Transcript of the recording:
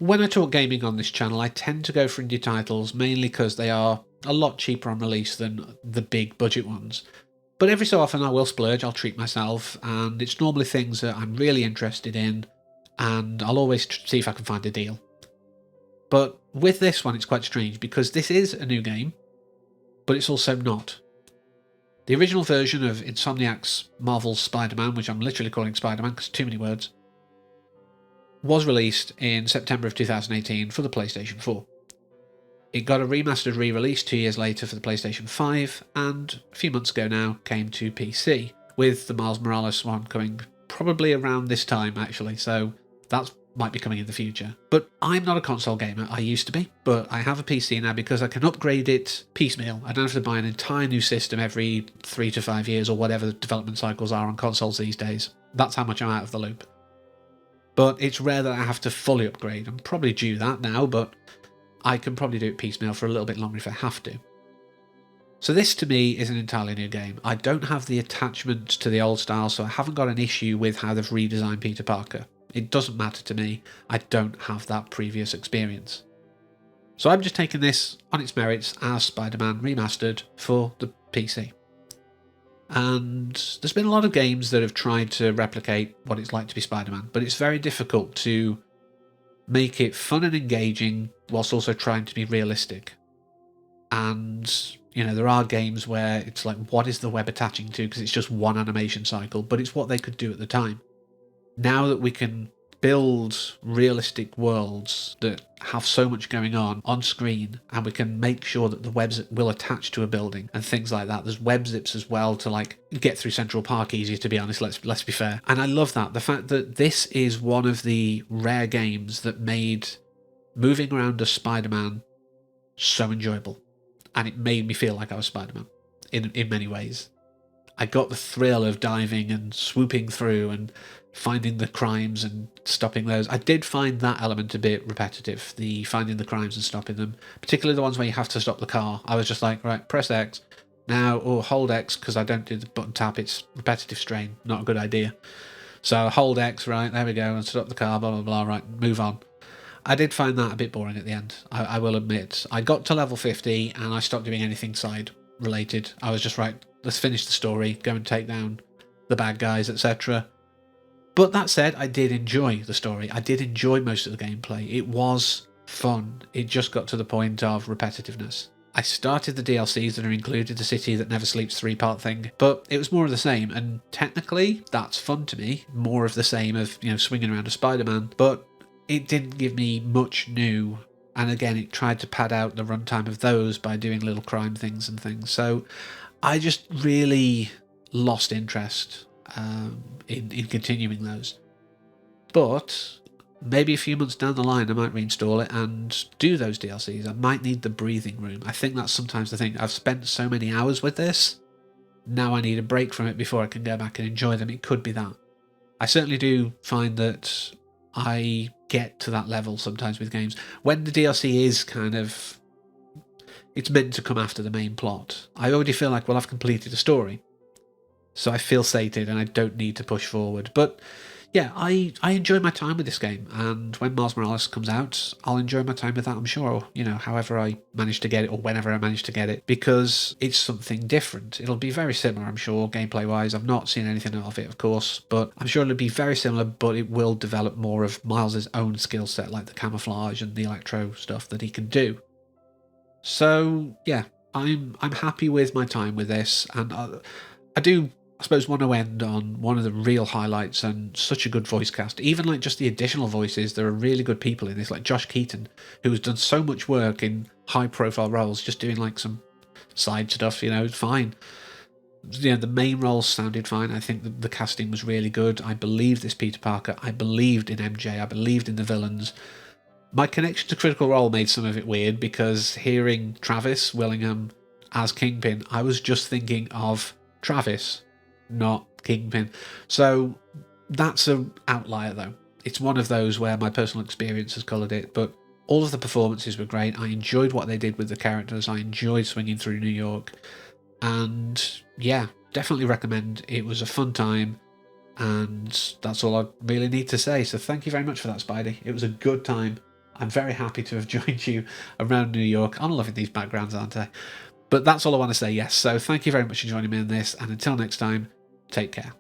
When I talk gaming on this channel, I tend to go for indie titles, mainly because they are a lot cheaper on release than the big budget ones. But every so often I will splurge, I'll treat myself, and it's normally things that I'm really interested in, and I'll always see if I can find a deal. But with this one, it's quite strange, because this is a new game, but it's also not. The original version of Insomniac's Marvel's Spider-Man, which I'm literally calling Spider-Man because too many words, was released in September of 2018 for the PlayStation 4. It got a remastered re-release 2 years later for the PlayStation 5, and a few months ago now came to PC, with the Miles Morales one coming probably around this time actually, so that might be coming in the future. But I'm not a console gamer. I used to be, but I have a PC now because I can upgrade it piecemeal. I don't have to buy an entire new system every 3 to 5 years or whatever the development cycles are on consoles these days. That's how much I'm out of the loop. But it's rare that I have to fully upgrade. I'm probably due that now, but I can probably do it piecemeal for a little bit longer if I have to. So this to me is an entirely new game. I don't have the attachment to the old style, so I haven't got an issue with how they've redesigned Peter Parker. It doesn't matter to me. I don't have that previous experience. So I'm just taking this on its merits as Spider-Man Remastered for the PC. And there's been a lot of games that have tried to replicate what it's like to be Spider-Man, but it's very difficult to make it fun and engaging whilst also trying to be realistic. And, you know, there are games where it's like, what is the web attaching to? Because it's just one animation cycle, but it's what they could do at the time. Now that we can build realistic worlds that have so much going on screen, and we can make sure that the webs will attach to a building and things like that. There's web zips as well to like get through Central Park easier, to be honest, let's be fair. And I love that. The fact that this is one of the rare games that made moving around as Spider-Man so enjoyable. And it made me feel like I was Spider-Man in many ways. I got the thrill of diving and swooping through and finding the crimes and stopping those. I did find that element a bit repetitive, the finding the crimes and stopping them, particularly the ones where you have to stop the car. I was just like, right, press X now, or hold X, because I don't do the button tap, it's repetitive strain, not a good idea. So hold X, right, there we go, and stop the car, blah, blah, blah, right, move on. I did find that a bit boring at the end, I will admit. I got to level 50 and I stopped doing anything side related. I was just, right, let's finish the story, go and take down the bad guys, etc. But that said, I did enjoy the story. I did enjoy most of the gameplay. It was fun. It just got to the point of repetitiveness. I started the DLCs that are included, the City That Never Sleeps 3-part thing, but it was more of the same, and technically that's fun to me. More of the same of, you know, swinging around a Spider-Man, but it didn't give me much new. And again, it tried to pad out the runtime of those by doing little crime things and things. So I just really lost interest in continuing those. But maybe a few months down the line, I might reinstall it and do those DLCs. I might need the breathing room. I think that's sometimes the thing. I've spent so many hours with this. Now I need a break from it before I can go back and enjoy them. It could be that. I certainly do find that I get to that level sometimes with games. When the DLC is kind of... it's meant to come after the main plot. I already feel like, well, I've completed a story. So I feel sated and I don't need to push forward. But yeah, I enjoy my time with this game. And when Miles Morales comes out, I'll enjoy my time with that, I'm sure. You know, however I manage to get it or whenever I manage to get it. Because it's something different. It'll be very similar, I'm sure, gameplay-wise. I've not seen anything of it, of course. But I'm sure it'll be very similar, but it will develop more of Miles' own skill set, like the camouflage and the electro stuff that he can do. So yeah, I'm happy with my time with this, and I do, I suppose, want to end on one of the real highlights and such a good voice cast. Even like just the additional voices, there are really good people in this, like Josh Keaton, who has done so much work in high-profile roles, just doing like some side stuff. You know, it's fine. You know, the main roles sounded fine. I think the casting was really good. I believed this Peter Parker. I believed in MJ. I believed in the villains. My connection to Critical Role made some of it weird, because hearing Travis Willingham as Kingpin, I was just thinking of Travis, not Kingpin. So that's an outlier, though. It's one of those where my personal experience has coloured it, but all of the performances were great. I enjoyed what they did with the characters. I enjoyed swinging through New York. And yeah, definitely recommend. It was a fun time. And that's all I really need to say. So thank you very much for that, Spidey. It was a good time. I'm very happy to have joined you around New York. I'm loving these backgrounds, aren't I? But that's all I want to say, yes. So thank you very much for joining me in this, and until next time, take care.